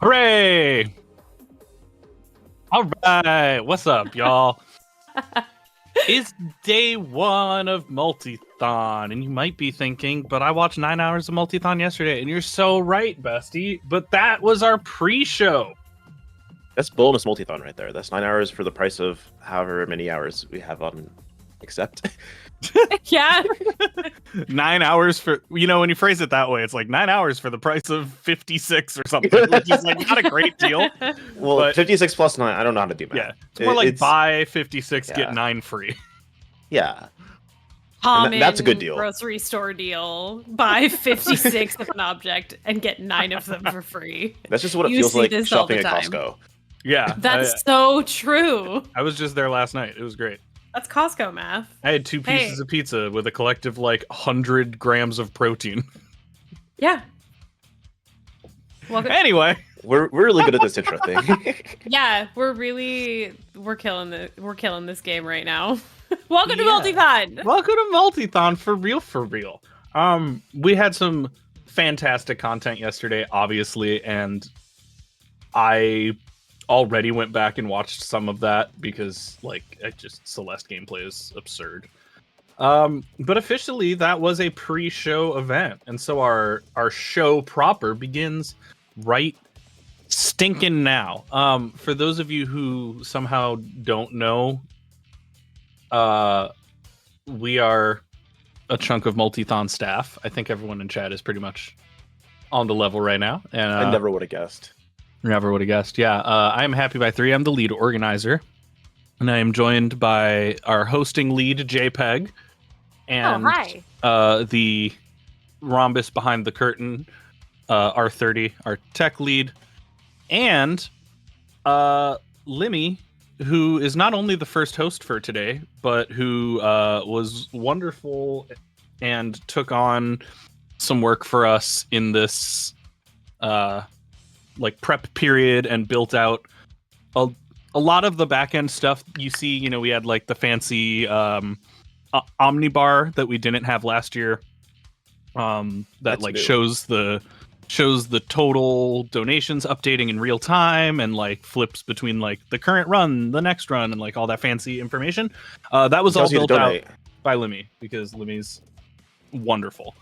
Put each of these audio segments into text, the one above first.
Hooray! All right, what's up, y'all? It's day one of Multithon, and you might be thinking, but I watched 9 hours of Multithon yesterday, and you're so right, bestie. But that was our pre-show. That's bonus multithon right there. That's 9 hours for the price of however many hours we have on accept. Yeah. 9 hours for, when you phrase it that way, it's like 9 hours for the price of 56 or something, which is like not a great deal. Well, but 56 plus 9, I don't know how to do math. Yeah, it's more like buy 56, get 9 free. Yeah. Common that's a good deal. Grocery store deal. Buy 56 of an object and get 9 of them for free. That's just what it You feels see like this all shopping the at time. Costco. Yeah. That's so true. I was just there last night. It was great. That's Costco math. I had 2 pieces of pizza with a collective 100 grams of protein. Yeah. Welcome. Anyway, we're really good at this intro thing. Yeah, we're killing this game right now. Welcome to Multithon. Welcome to Multithon for real. We had some fantastic content yesterday, obviously, and I already went back and watched some of that because Celeste gameplay is absurd. But officially that was a pre-show event, and so our show proper begins right stinking now. For those of you who somehow don't know, we are a chunk of Multithon staff. I think everyone in chat is pretty much on the level right now, and I never would have guessed. Never would have guessed. Yeah, I am Happy by 3. I'm the lead organizer, and I am joined by our hosting lead, JPEG, and the rhombus behind the curtain, R30, our tech lead, and Limmy, who is not only the first host for today, but who was wonderful and took on some work for us in this prep period and built out a lot of the back end stuff. You see, we had the fancy omnibar that we didn't have last year. That shows the total donations updating in real time and flips between the current run, the next run, and all that fancy information. That was all built out by Limmy because Limmy's wonderful.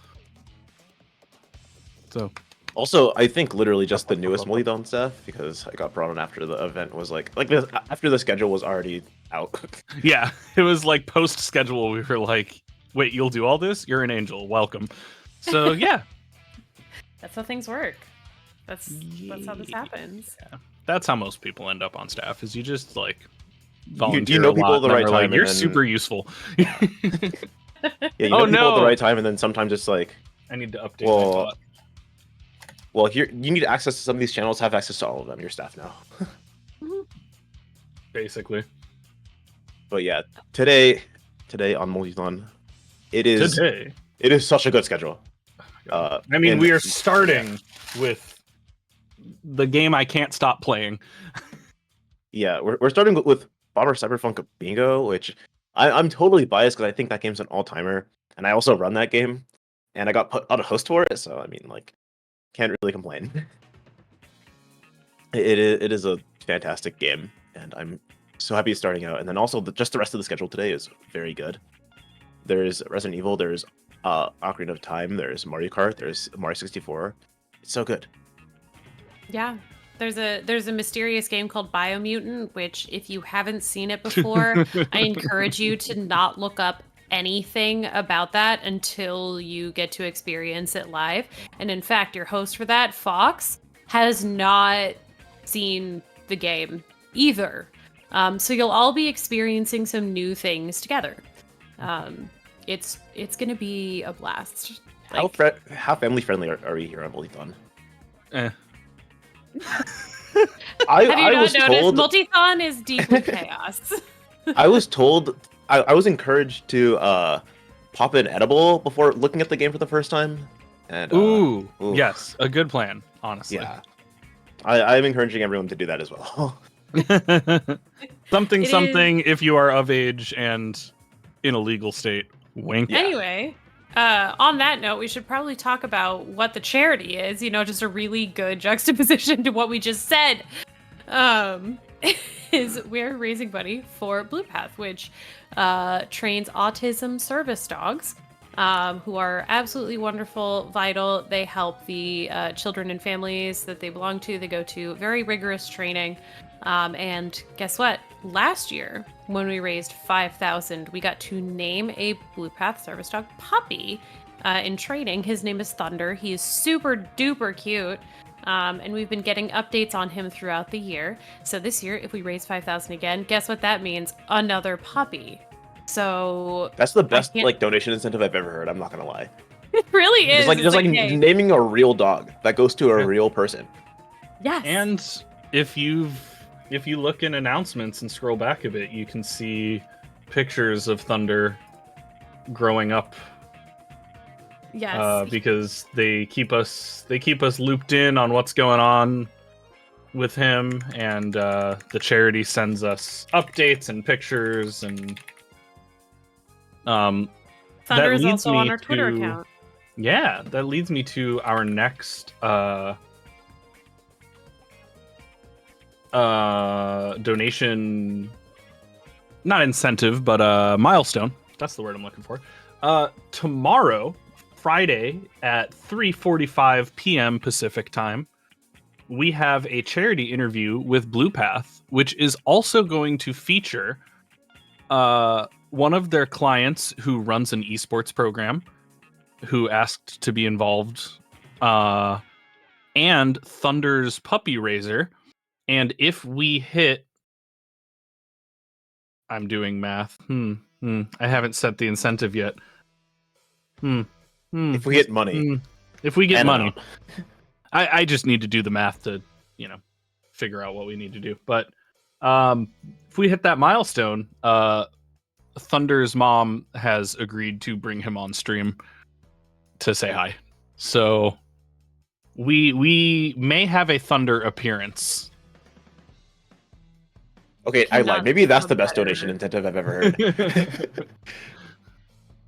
So. Also, I think literally just the newest Multithon stuff, because I got brought on after the event was after the schedule was already out. Yeah, it was post schedule. We were like, wait, you'll do all this? You're an angel. Welcome. So yeah. That's how things work. That's how this happens. Yeah. That's how most people end up on staff, is you just volunteer you know people at the right time. You're super useful. Yeah, you know people at the right time, and then sometimes it's I need to update my thought. Well, here you need access to some of these channels. Have access to all of them. Your staff now. Basically. But yeah, today on Multithon, it is such a good schedule. We are starting with the game I can't stop playing. Yeah, we're starting with Bomber Cyberpunk Bingo, which I'm totally biased because I think that game's an all-timer, and I also run that game, and I got put on a host for it, so can't really complain. It is a fantastic game, and I'm so happy it's starting out. And then also just the rest of the schedule today is very good. There's Resident Evil, there's Ocarina of Time, there's Mario Kart, there's Mario 64. It's so good. Yeah. There's a mysterious game called Biomutant, which if you haven't seen it before, I encourage you to not look up anything about that until you get to experience it live. And in fact, your host for that, Fox, has not seen the game either. So you'll all be experiencing some new things together. It's gonna be a blast. How family friendly are we here on Multithon? Have you not noticed? Multithon is deeply chaos. I was told I was encouraged to pop an edible before looking at the game for the first time. And ooh, yes, a good plan, honestly. Yeah, I'm encouraging everyone to do that as well. something if you are of age and in a legal state. Wink. Yeah. Anyway, On that note, we should probably talk about what the charity is. Just a really good juxtaposition to what we just said. Is we're raising money for Blue Path, which trains autism service dogs, who are absolutely wonderful, vital. They help the children and families that they belong to. They go to very rigorous training. And guess what? Last year, when we raised $5,000, we got to name a Blue Path service dog puppy in training. His name is Thunder. He is super duper cute. And we've been getting updates on him throughout the year. So this year, if we raise 5,000 again, guess what that means? Another puppy. So that's the best donation incentive I've ever heard. I'm not gonna lie. It really is. Just like hey. Naming a real dog that goes to a real person. Yes. And if you look in announcements and scroll back a bit, you can see pictures of Thunder growing up. Yes. Because they keep us looped in on what's going on with him, and the charity sends us updates and pictures, and Thunder is also on our Twitter account. Yeah, that leads me to our next donation, not incentive, but milestone. That's the word I'm looking for. Tomorrow, Friday at 3:45 p.m. Pacific time, we have a charity interview with Blue Path, which is also going to feature one of their clients who runs an esports program, who asked to be involved, and Thunder's puppy raiser. And if we hit, I'm doing math. I haven't set the incentive yet. If we get money. If we get money. I just need to do the math to, figure out what we need to do. But if we hit that milestone, Thunder's mom has agreed to bring him on stream to say hi. So we may have a Thunder appearance. Okay, I lied. Maybe that's the best donation incentive I've ever heard.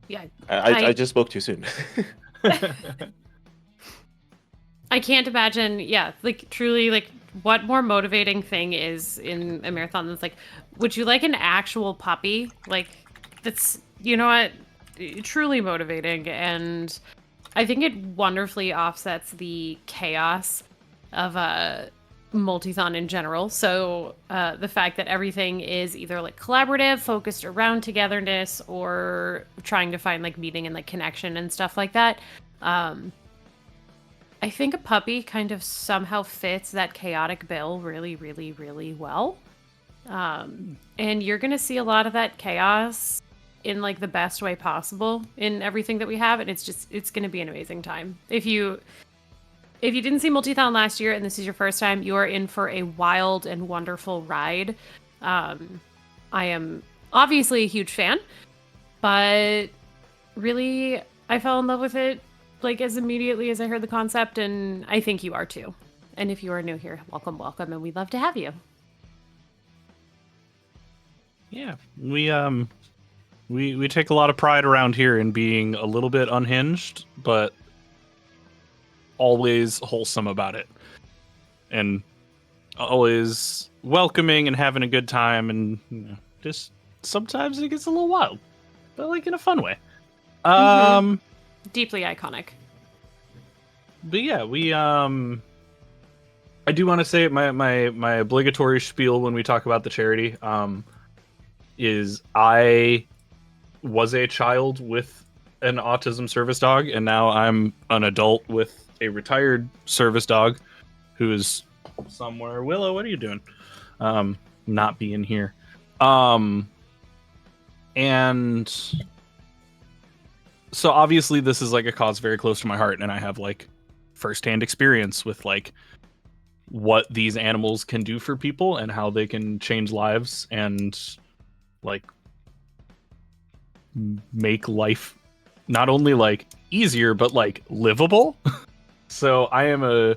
Yeah, I just spoke too soon. I can't imagine. Yeah, truly, what more motivating thing is in a marathon than would you like an actual puppy? That's truly motivating, and I think it wonderfully offsets the chaos of Multithon in general. So the fact that everything is either collaborative, focused around togetherness, or trying to find meaning and connection and stuff like that. I think a puppy kind of somehow fits that chaotic bill really, really, really well. And you're gonna see a lot of that chaos in the best way possible in everything that we have, and it's gonna be an amazing time. If you didn't see Multithon last year and this is your first time, you are in for a wild and wonderful ride. I am obviously a huge fan, but really, I fell in love with it as immediately as I heard the concept, and I think you are too. And if you are new here, welcome, and we'd love to have you. Yeah, we take a lot of pride around here in being a little bit unhinged, but always wholesome about it, and always welcoming and having a good time, and just sometimes it gets a little wild, but in a fun way. Deeply iconic. But yeah, we I do want to say my obligatory spiel when we talk about the charity is I was a child with an autism service dog, and now I'm an adult with a retired service dog who is somewhere. Willow, what are you doing? Not being here. And so obviously this is a cause very close to my heart, and I have firsthand experience with what these animals can do for people and how they can change lives and make life not only easier but livable. So I am a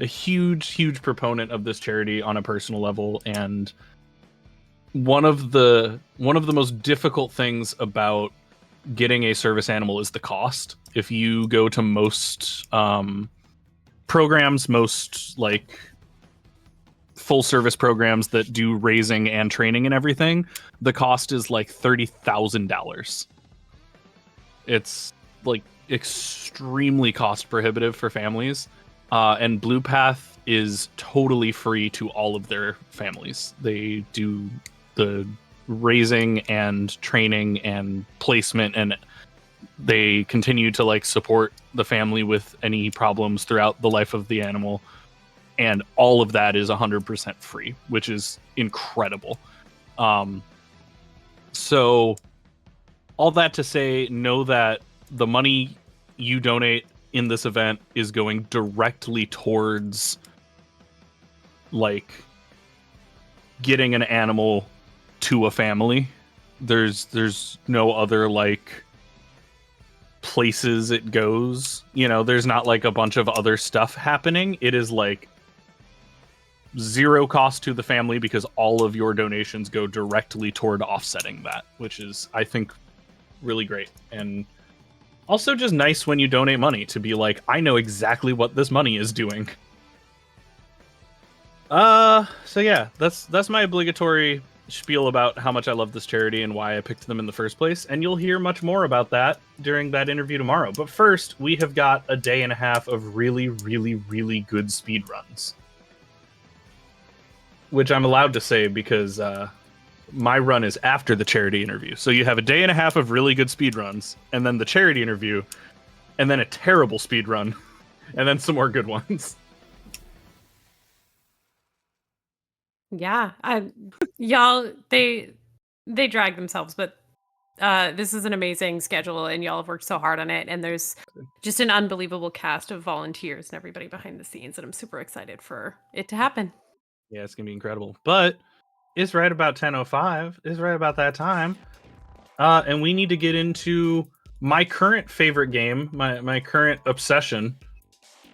huge proponent of this charity on a personal level, and one of the most difficult things about getting a service animal is the cost. If you go to most programs, most like full service programs that do raising and training and everything, the cost is like $30,000. It's like extremely cost prohibitive for families. And Blue Path is totally free to all of their families. They do the raising and training and placement, and they continue to like support the family with any problems throughout the life of the animal. And all of that is 100% free, which is incredible. So all that to say, know that the money you donate in this event is going directly towards like getting an animal to a family. There's no other like places it goes. You know, there's not like a bunch of other stuff happening. It is like zero cost to the family because all of your donations go directly toward offsetting that, which is, I think, really great. And also just nice when you donate money to be like, I know exactly what this money is doing. So yeah, that's my obligatory spiel about how much I love this charity and why I picked them in the first place, and you'll hear much more about that during that interview tomorrow. But first, we have got a day and a half of really, really, really good speed runs, which I'm allowed to say because my run is after the charity interview. So you have a day and a half of really good speed runs, and then the charity interview, and then a terrible speed run, and then some more good ones. Yeah, y'all, they drag themselves, but this is an amazing schedule, and y'all have worked so hard on it. And there's just an unbelievable cast of volunteers and everybody behind the scenes, and I'm super excited for it to happen. Yeah, it's gonna be incredible. But it's right about 10:05. It's right about that time, and we need to get into my current favorite game, my current obsession.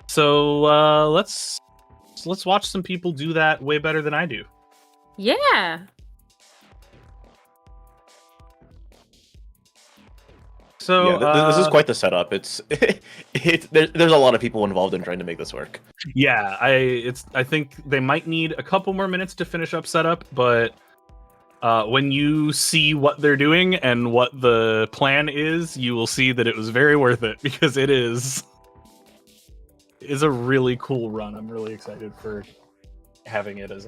So let's watch some people do that way better than I do. Yeah. So yeah, this is quite the setup. There's a lot of people involved in trying to make this work. Yeah, I think they might need a couple more minutes to finish up setup, but when you see what they're doing and what the plan is, you will see that it was very worth it, because it is a really cool run. I'm really excited for having it as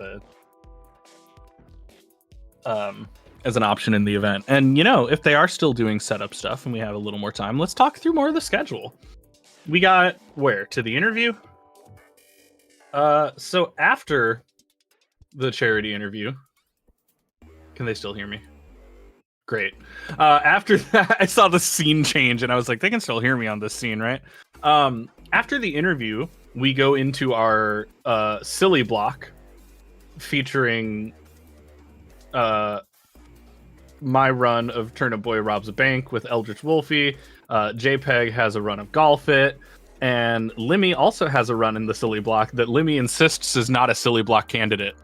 an option in the event. And you know, if they are still doing setup stuff and we have a little more time, let's talk through more of the schedule. We got where to the interview. So after the charity interview, can they still hear me? Great. After that, I saw the scene change and I was like, they can still hear me on this scene, right? After the interview, we go into our silly block featuring my run of Turnip Boy Robs a Bank with Eldritch Wolfie. JPEG has a run of Golf It, and Limmy also has a run in the silly block that Limmy insists is not a silly block candidate.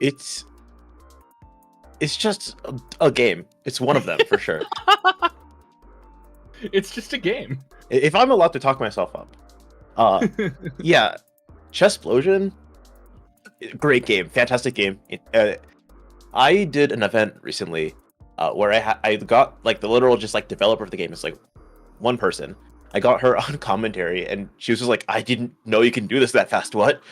It's just a game. It's one of them for sure. It's just a game. If I'm allowed to talk myself up, yeah, Chessplosion, great game, fantastic game. I did an event recently where I got like the literal just like developer of the game. It's like one person. I got her on commentary, and she was just like, "I didn't know you can do this that fast. What?"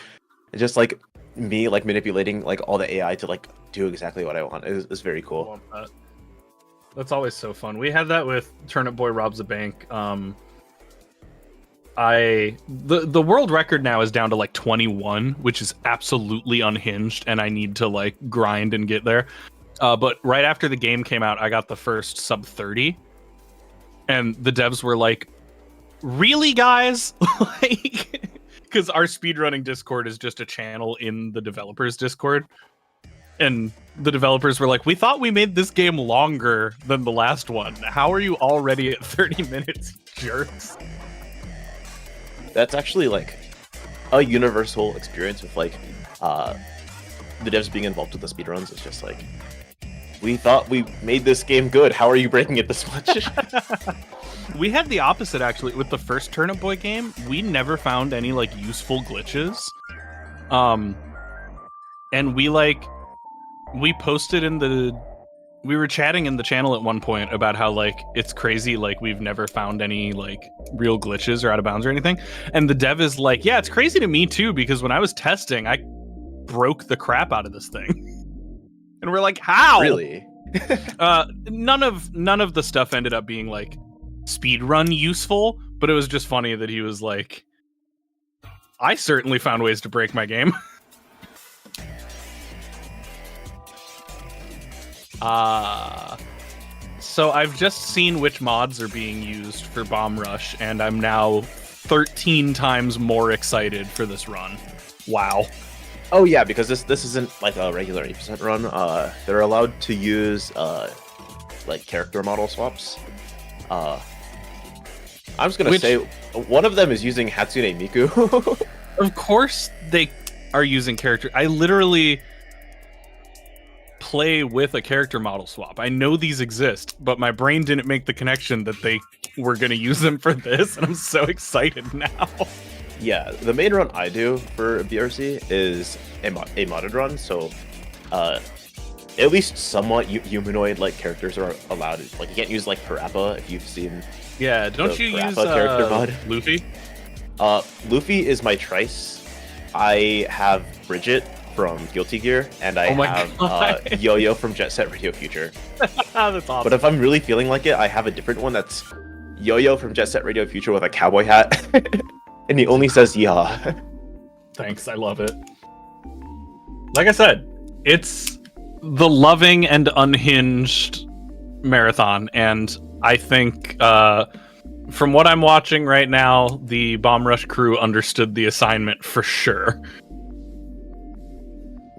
And just like me like manipulating like all the AI to like do exactly what I want. It's very cool. That's always so fun. We had that with Turnip Boy Robs a Bank. The world record now is down to like 21, which is absolutely unhinged, and I need to like grind and get there. But right after the game came out, I got the first sub 30, and the devs were like, "Really, guys?" Like, because our speedrunning Discord is just a channel in the developers Discord, and the developers were like, "We thought we made this game longer than the last one. How are you already at 30 minutes, jerks?" That's actually like a universal experience with like the devs being involved with the speedruns. It's just like We thought we made this game good. How are you breaking it this much? We had the opposite actually with the first Turnip Boy game. We never found any like useful glitches. And we posted in the we were chatting in the channel at one point about how like it's crazy, like we've never found any like real glitches or out of bounds or anything. And the dev is like, yeah, it's crazy to me too, because when I was testing, I broke the crap out of this thing. And we're like, how? Really? None of the stuff ended up being like speedrun useful, but it was just funny that he was like, I certainly found ways to break my game. So I've just seen which mods are being used for Bomb Rush, and I'm now 13 times more excited for this run. Wow. Oh yeah, because this isn't like a regular 8% run. They're allowed to use like character model swaps. I was gonna say one of them is using Hatsune Miku. Of course they are using character. I literally play with a character model swap. I know these exist, but my brain didn't make the connection that they were going to use them for this, and I'm so excited now. Yeah, the main run I do for BRC is a modded run, so at least somewhat humanoid like characters are allowed. Like you can't use like Parappa if you've seen. Yeah, don't you use character mod? Luffy? Luffy is my Trice. I have Bridget from Guilty Gear, and I have Yo-Yo from Jet Set Radio Future. That's awesome. But if I'm really feeling like it, I have a different one that's Yo-Yo from Jet Set Radio Future with a cowboy hat, and he only says "yeah." Thanks, I love it. Like I said, it's the loving and unhinged marathon, and I think from what I'm watching right now, the Bomb Rush crew understood the assignment for sure.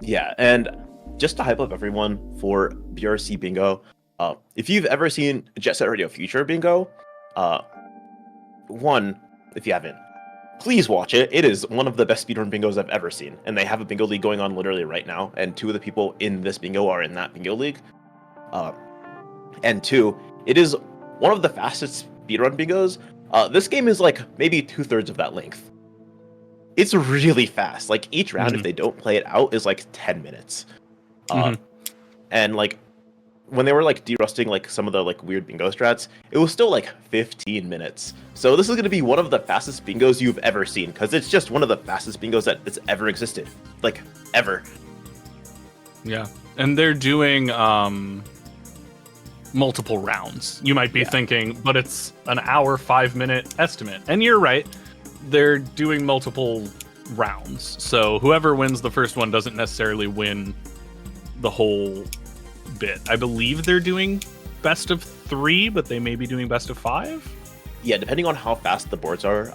Yeah, and just to hype up everyone for BRC Bingo, if you've ever seen Jet Set Radio Future Bingo, one, if you haven't, please watch it. It is one of the best speedrun bingos I've ever seen, and they have a bingo league going on literally right now, and two of the people in this bingo are in that bingo league. And two, it is one of the fastest speedrun bingos. This game is like maybe 2/3 of that length. It's really fast. Like each round, if they don't play it out, is like 10 minutes. And like when they were like derusting like some of the like weird bingo strats, it was still like 15 minutes. So this is going to be one of the fastest bingos you've ever seen, because it's just one of the fastest bingos that's ever existed, like ever. Yeah, and they're doing multiple rounds. You might be thinking, but it's an hour 5-minute estimate, and you're right. They're doing multiple rounds, so whoever wins the first one doesn't necessarily win the whole bit. I believe they're doing best of 3, but they may be doing best of 5. Yeah, depending on how fast the boards are,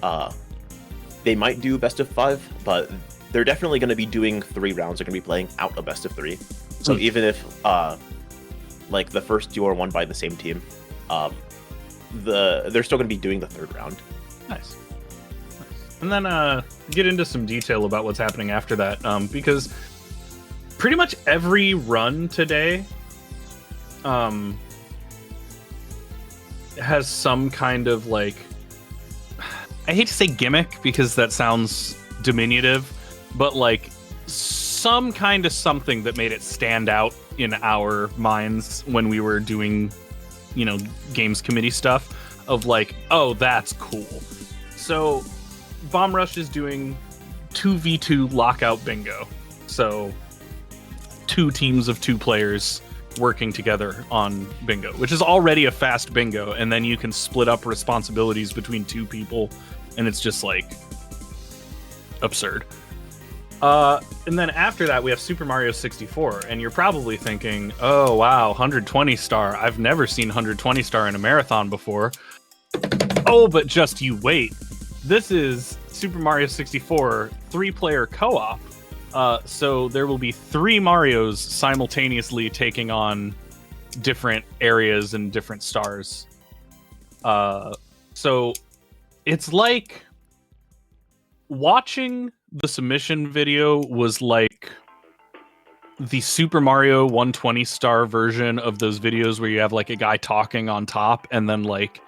they might do best of 5, but they're definitely going to be doing 3 rounds. They're going to be playing out a best of 3. So even if like the first 2 are won by the same team, they're still going to be doing the 3rd round. Nice. And then get into some detail about what's happening after that, because pretty much every run today has some kind of like, I hate to say gimmick because that sounds diminutive, but like some kind of something that made it stand out in our minds when we were doing, you know, games committee stuff of like, oh, that's cool. So Bomb Rush is doing 2v2 lockout bingo. So 2 teams of 2 players working together on bingo, which is already a fast bingo, and then you can split up responsibilities between 2 people, and it's just like absurd. And then after that we have Super Mario 64, and you're probably thinking, oh wow, 120 star, I've never seen 120 star in a marathon before. Oh, but just you wait. This is Super Mario 64 3-player co-op. So there will be 3 Marios simultaneously taking on different areas and different stars. So it's like watching the submission video was like the Super Mario 120 star version of those videos where you have like a guy talking on top and then like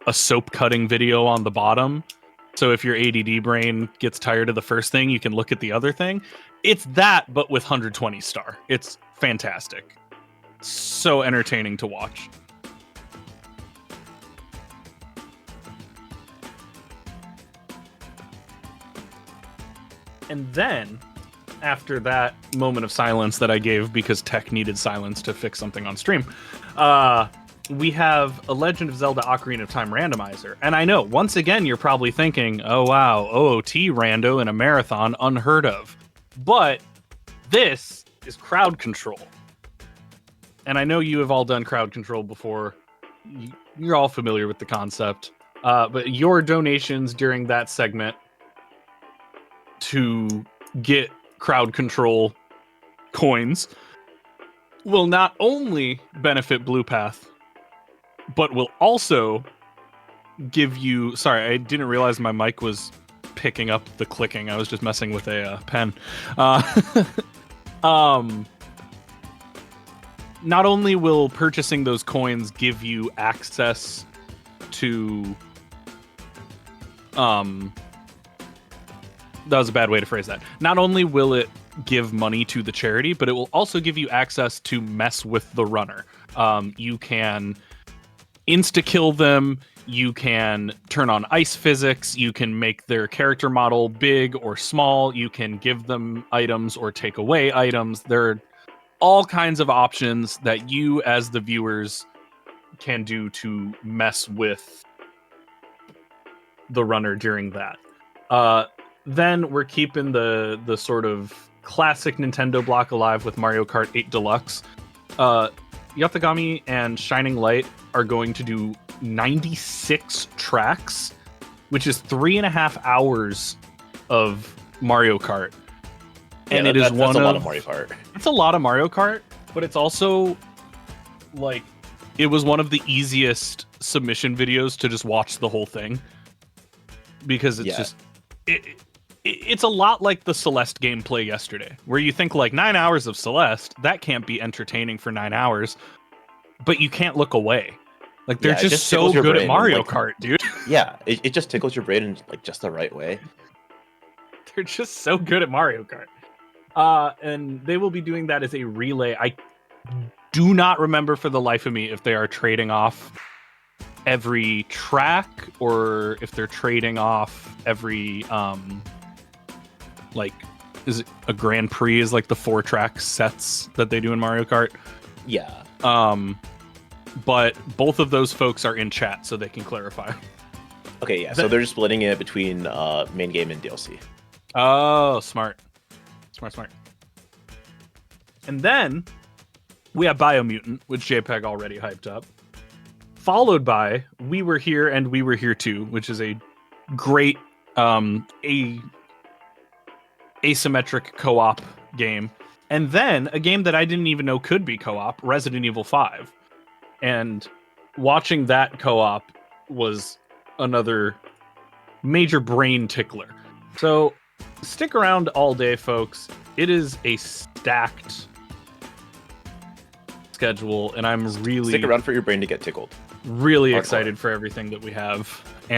a soap cutting video on the bottom. So if your ADD brain gets tired of the first thing, you can look at the other thing. It's that, but with 120 star. It's fantastic. So entertaining to watch. And then, after that moment of silence that I gave because tech needed silence to fix something on stream, we have a Legend of Zelda Ocarina of Time randomizer. And I know, once again, you're probably thinking, oh wow, OOT rando in a marathon, unheard of. But this is crowd control. And I know you have all done crowd control before. You're all familiar with the concept. But your donations during that segment to get crowd control coins will not only benefit Blue Path, but will also give you... Sorry, I didn't realize my mic was picking up the clicking. I was just messing with a pen. Not only will purchasing those coins give you access to... That was a bad way to phrase that. Not only will it give money to the charity, but it will also give you access to mess with the runner. You can insta-kill them, you can turn on ice physics, you can make their character model big or small, you can give them items or take away items. There are all kinds of options that you as the viewers can do to mess with the runner during that. Then we're keeping the sort of classic Nintendo block alive with Mario Kart 8 Deluxe. Yatagami and Shining Light are going to do 96 tracks, which is 3.5 hours of Mario Kart. And it is that's a lot of Mario Kart. It's a lot of Mario Kart, but it's also like it was one of the easiest submission videos to just watch the whole thing because it's just it's a lot like the Celeste gameplay yesterday, where you think like 9 hours of Celeste, that can't be entertaining for 9 hours, but you can't look away. Like they're just so good at Mario Kart, dude. Yeah, it just tickles your brain in like just the right way. They're just so good at Mario Kart. And they will be doing that as a relay. I do not remember for the life of me if they are trading off every track or if they're trading off every like, is it a Grand Prix is like the 4-track sets that they do in Mario Kart? Yeah. But both of those folks are in chat, so they can clarify. Okay, yeah. So they're just splitting it between main game and DLC. Oh, smart. Smart. And then we have Biomutant, which JPEG already hyped up. Followed by We Were Here and We Were Here Too, which is a great asymmetric co-op game. And then a game that I didn't even know could be co-op, Resident Evil 5. And watching that co-op was another major brain tickler. So stick around all day, folks. It is a stacked schedule, and I'm really... Stick around for your brain to get tickled. Really excited for everything that we have